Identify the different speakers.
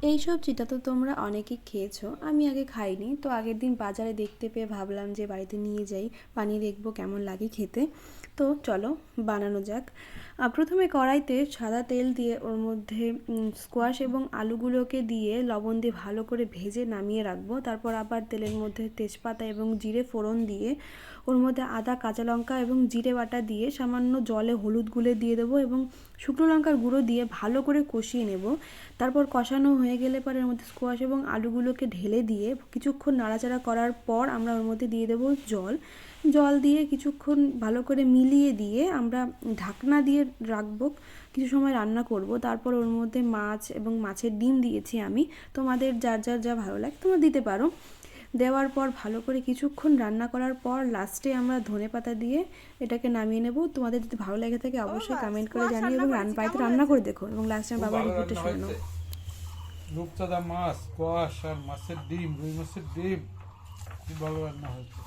Speaker 1: এই সবজিটা তো তোমরা অনেকেই খেয়েছো, আমি আগে খাইনি। তো আগের দিন বাজারে দেখতে পেয়ে ভাবলাম যে বাড়িতে নিয়ে যাই, বানিয়ে দেখবো কেমন লাগে খেতে। তো চলো বানানো যাক। প্রথমে কড়াইতে সাদা তেল দিয়ে ওর মধ্যে স্কোয়াশ এবং আলুগুলোকে দিয়ে লবণ দিয়ে ভালো করে ভেজে নামিয়ে রাখবো। তারপর আবার তেলের মধ্যে তেজপাতা এবং জিরে ফোড়ন দিয়ে ওর মধ্যে আদা, কাঁচা লঙ্কা এবং জিরে বাটা দিয়ে সামান্য জলে হলুদ গুলে দিয়ে দেবো এবং শুকনো লঙ্কার গুঁড়ো দিয়ে ভালো করে কষিয়ে নেব। তারপর কষানো হয়ে গেলে পরে এর মধ্যে স্কোয়াশ এবং আলুগুলোকে ঢেলে দিয়ে কিছুক্ষণ নাড়াচাড়া করার পর আমরা ওর মধ্যে দিয়ে দেবো জল দিয়ে কিছুক্ষণ ভালো করে মিলিয়ে দিয়ে আমরা ঢাকনা দিয়ে রাখবো, কিছু সময় রান্না করব। তারপর ওর মধ্যে মাছ এবং মাছের ডিম দিয়েছি আমি, তোমাদের যার যার যা ভালো লাগে তোমরা দিতে পারো। দেওয়ার পর ভালো করে কিছুক্ষণ রান্না করার পর লাস্টে আমরা ধনেপাতা দিয়ে এটাকে নামিয়ে নেব। তোমাদের যদি ভালো লেগে থাকে অবশ্যই কমেন্ট করে জানিও এবং বাড়িতে রান্না করে দেখো এবং লাস্টে আমার বাবার রিভিউটা শুনে নাও।
Speaker 2: রূপচাঁদা মাছ, কোয়াশ আর মাছের ডিম, রুই মাছের ডিম, খুব ভালো রান্না হয়েছে।